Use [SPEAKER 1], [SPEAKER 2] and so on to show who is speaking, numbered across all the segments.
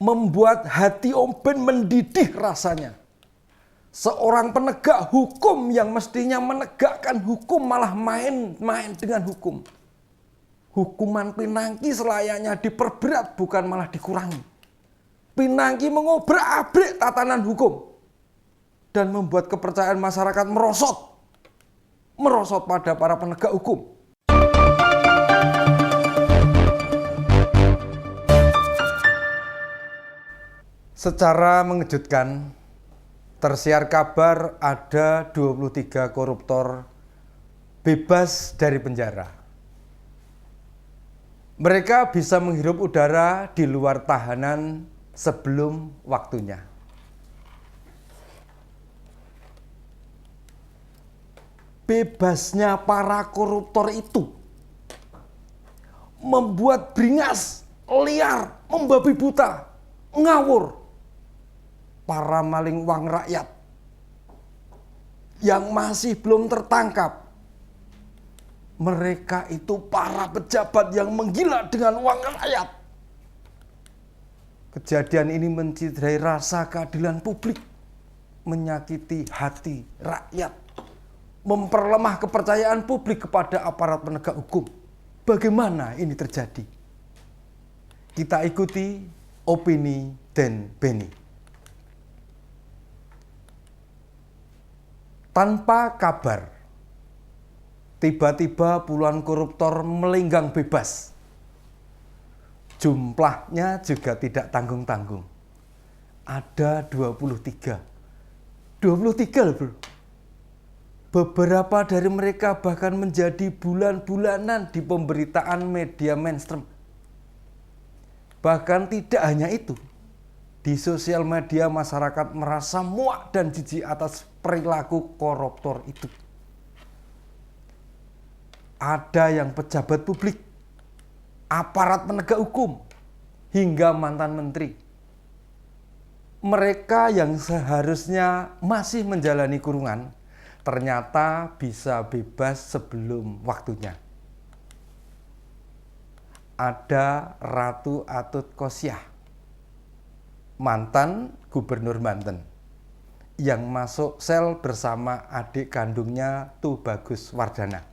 [SPEAKER 1] membuat hati Om Ben mendidih rasanya. Seorang penegak hukum yang mestinya menegakkan hukum malah main-main dengan hukum. Hukuman Pinangki selayaknya diperberat bukan malah dikurangi. Pinangki mengobrak-abrik tatanan hukum dan membuat kepercayaan masyarakat merosot pada para penegak hukum. Secara mengejutkan, tersiar kabar ada 23 koruptor bebas dari penjara. Mereka bisa menghirup udara di luar tahanan sebelum waktunya. Bebasnya para koruptor itu membuat beringas, liar, membabi buta, ngawur para maling uang rakyat yang masih belum tertangkap. Mereka itu para pejabat yang menggila dengan uang rakyat. Kejadian ini menciderai rasa keadilan publik, menyakiti hati rakyat, memperlemah kepercayaan publik kepada aparat penegak hukum. Bagaimana ini terjadi? Kita ikuti opini Den Beni. Tanpa kabar, tiba-tiba puluhan koruptor melenggang bebas. Jumlahnya juga tidak tanggung-tanggung. Ada 23. 23 loh bro. Beberapa dari mereka bahkan menjadi bulan-bulanan di pemberitaan media mainstream. Bahkan tidak hanya itu. Di sosial media masyarakat merasa muak dan jijik atas perilaku koruptor itu. Ada yang pejabat publik, aparat penegak hukum, hingga mantan menteri. Mereka yang seharusnya masih menjalani kurungan, ternyata bisa bebas sebelum waktunya. Ada Ratu Atut Khosyah, mantan gubernur Banten, yang masuk sel bersama adik kandungnya Tubagus Wardana.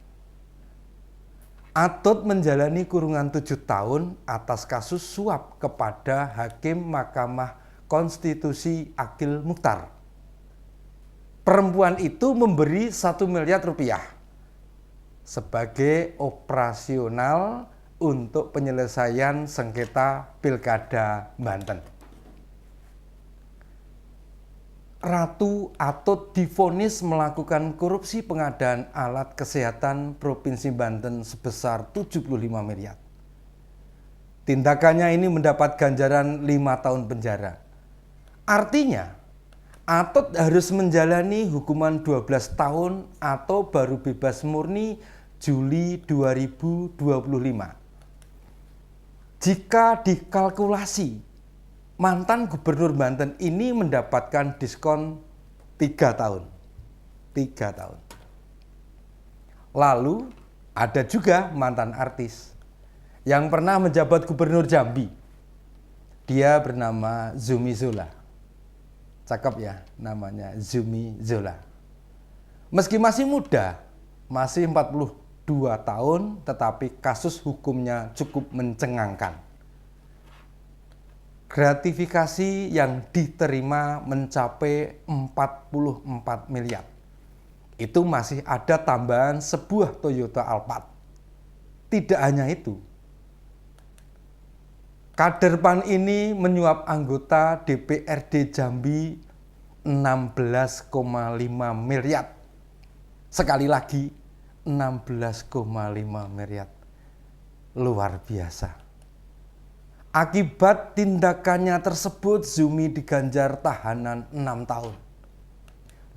[SPEAKER 1] Atut menjalani kurungan 7 tahun atas kasus suap kepada Hakim Mahkamah Konstitusi Akil Mukhtar. Perempuan itu memberi 1 miliar rupiah sebagai operasional untuk penyelesaian sengketa Pilkada Banten. Ratu Atut divonis melakukan korupsi pengadaan alat kesehatan Provinsi Banten sebesar 75 miliar. Tindakannya ini mendapat ganjaran 5 tahun penjara. Artinya, Atut harus menjalani hukuman 12 tahun atau baru bebas murni Juli 2025. Jika dikalkulasi, mantan gubernur Banten ini mendapatkan diskon 3 tahun. 3 tahun. Lalu ada juga mantan artis yang pernah menjabat gubernur Jambi. Dia bernama Zumi Zola. Cakep ya namanya, Zumi Zola. Meski masih muda, masih 42 tahun, tetapi kasus hukumnya cukup mencengangkan. Gratifikasi yang diterima mencapai 44 miliar. Itu masih ada tambahan sebuah Toyota Alphard. Tidak hanya itu. Kader PAN ini menyuap anggota DPRD Jambi 16,5 miliar. Sekali lagi 16,5 miliar. Luar biasa. Akibat tindakannya tersebut, Zumi diganjar tahanan 6 tahun.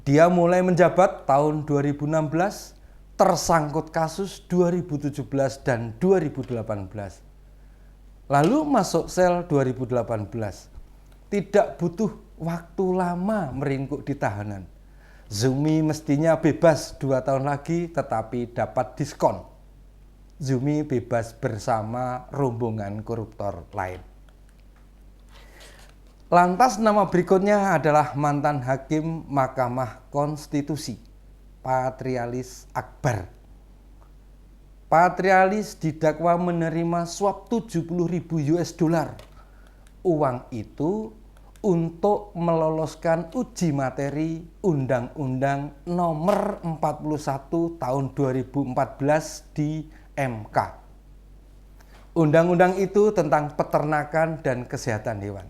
[SPEAKER 1] Dia mulai menjabat tahun 2016, tersangkut kasus 2017 dan 2018. Lalu masuk sel 2018. Tidak butuh waktu lama meringkuk di tahanan. Zumi mestinya bebas 2 tahun lagi, tetapi dapat diskon. Zumi bebas bersama rombongan koruptor lain. Lantas nama berikutnya adalah mantan hakim Mahkamah Konstitusi, Patrialis Akbar. Patrialis didakwa menerima suap 70.000 US dollar. Uang itu untuk meloloskan uji materi Undang-Undang Nomor 41 Tahun 2014 di MK. Undang-undang itu tentang peternakan dan kesehatan hewan.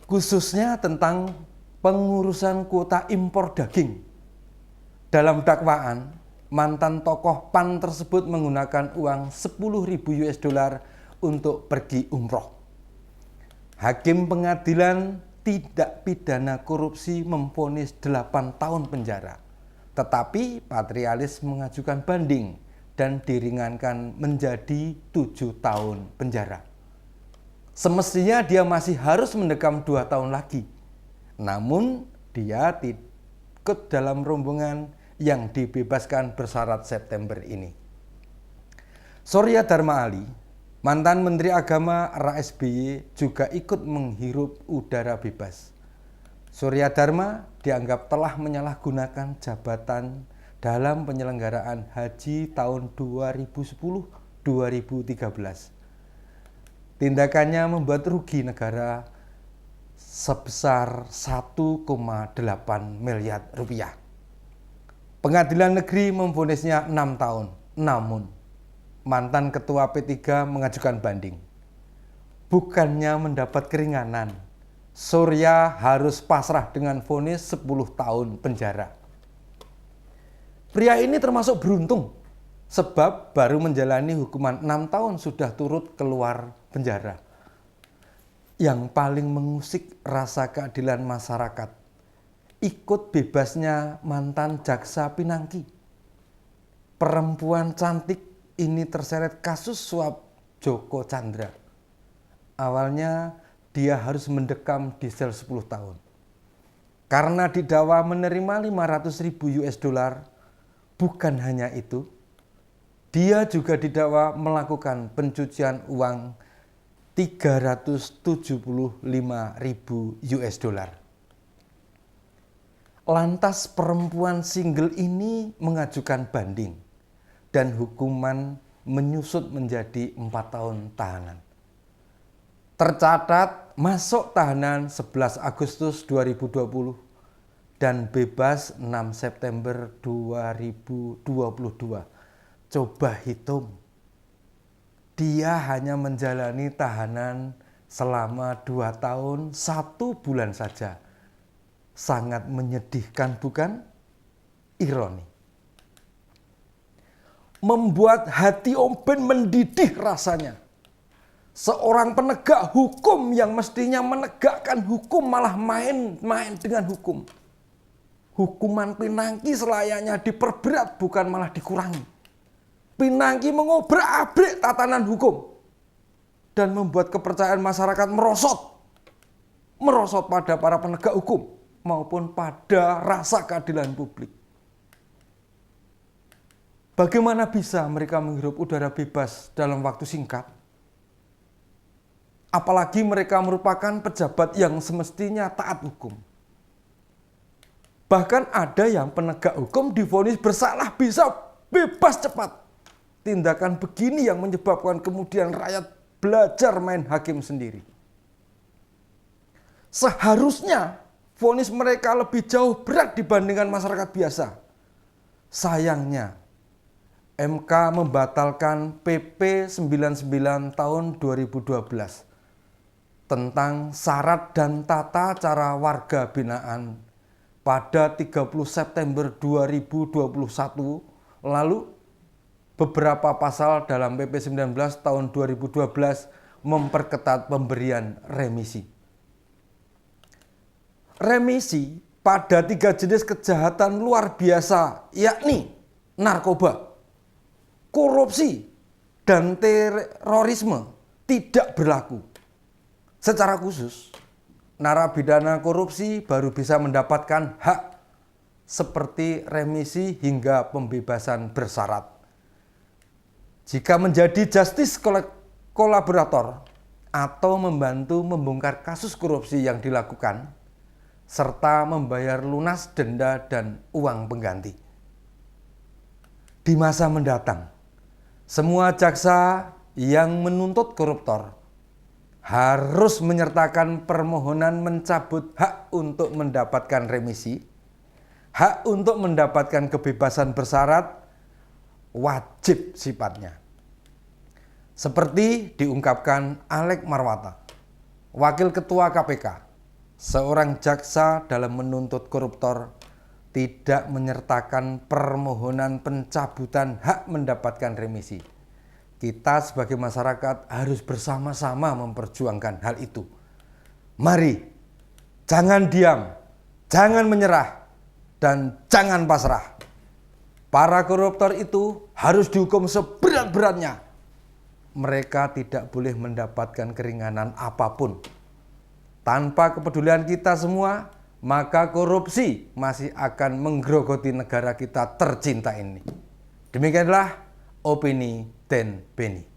[SPEAKER 1] Khususnya tentang pengurusan kuota impor daging. Dalam dakwaan, mantan tokoh PAN tersebut menggunakan uang 10.000 US dollar untuk pergi umroh. Hakim pengadilan tidak pidana korupsi memvonis 8 tahun penjara. Tetapi Patrialis mengajukan banding dan diringankan menjadi 7 tahun penjara. Semestinya dia masih harus mendekam 2 tahun lagi. Namun dia ikut dalam rombongan yang dibebaskan bersyarat September ini. Surya Dharma Ali, mantan Menteri Agama era SBY, juga ikut menghirup udara bebas. Surya Dharma dianggap telah menyalahgunakan jabatan dalam penyelenggaraan haji tahun 2010-2013. Tindakannya membuat rugi negara sebesar 1,8 miliar rupiah. Pengadilan negeri memvonisnya 6 tahun. Namun, mantan ketua P3 mengajukan banding. Bukannya mendapat keringanan, Surya harus pasrah dengan vonis 10 tahun penjara. Pria ini termasuk beruntung, sebab baru menjalani hukuman 6 tahun sudah turut keluar penjara. Yang paling mengusik rasa keadilan masyarakat, ikut bebasnya mantan jaksa Pinangki. Perempuan cantik ini terseret kasus suap Joko Chandra. Awalnya dia harus mendekam di sel 10 tahun. Karena didakwa menerima 500.000 US dollar, bukan hanya itu, dia juga didakwa melakukan pencucian uang 375.000 US dollar. Lantas perempuan single ini mengajukan banding dan hukuman menyusut menjadi 4 tahun tahanan. Tercatat masuk tahanan 11 Agustus 2020 dan bebas 6 September 2022. Coba hitung, dia hanya menjalani tahanan selama 2 tahun 1 bulan saja. Sangat menyedihkan, bukan? Ironi. Membuat hati Om Ben mendidih rasanya. Seorang penegak hukum yang mestinya menegakkan hukum malah main-main dengan hukum. Hukuman Pinangki selayaknya diperberat, bukan malah dikurangi. Pinangki mengobrak-abrik tatanan hukum dan membuat kepercayaan masyarakat merosot pada para penegak hukum maupun pada rasa keadilan publik. Bagaimana bisa mereka menghirup udara bebas dalam waktu singkat? Apalagi mereka merupakan pejabat yang semestinya taat hukum. Bahkan ada yang penegak hukum divonis bersalah bisa bebas cepat. Tindakan begini yang menyebabkan kemudian rakyat belajar main hakim sendiri. Seharusnya vonis mereka lebih jauh berat dibandingkan masyarakat biasa. Sayangnya, MK membatalkan PP 99 tahun 2012 tentang syarat dan tata cara warga binaan pada 30 September 2021 lalu. Beberapa pasal dalam PP 19 tahun 2012 memperketat pemberian remisi. Remisi pada 3 jenis kejahatan luar biasa, yakni narkoba, korupsi, dan terorisme tidak berlaku. Secara khusus, narapidana korupsi baru bisa mendapatkan hak seperti remisi hingga pembebasan bersyarat. Jika menjadi justice kolaborator atau membantu membongkar kasus korupsi yang dilakukan, serta membayar lunas denda dan uang pengganti. Di masa mendatang, semua jaksa yang menuntut koruptor harus menyertakan permohonan mencabut hak untuk mendapatkan remisi, hak untuk mendapatkan kebebasan bersyarat, wajib sifatnya. Seperti diungkapkan Alex Marwata, Wakil Ketua KPK, seorang jaksa dalam menuntut koruptor tidak menyertakan permohonan pencabutan hak mendapatkan remisi. Kita sebagai masyarakat harus bersama-sama memperjuangkan hal itu. Mari, jangan diam, jangan menyerah, dan jangan pasrah. Para koruptor itu harus dihukum seberat-beratnya. Mereka tidak boleh mendapatkan keringanan apapun. Tanpa kepedulian kita semua, maka korupsi masih akan menggerogoti negara kita tercinta ini. Demikianlah opini Den Beni.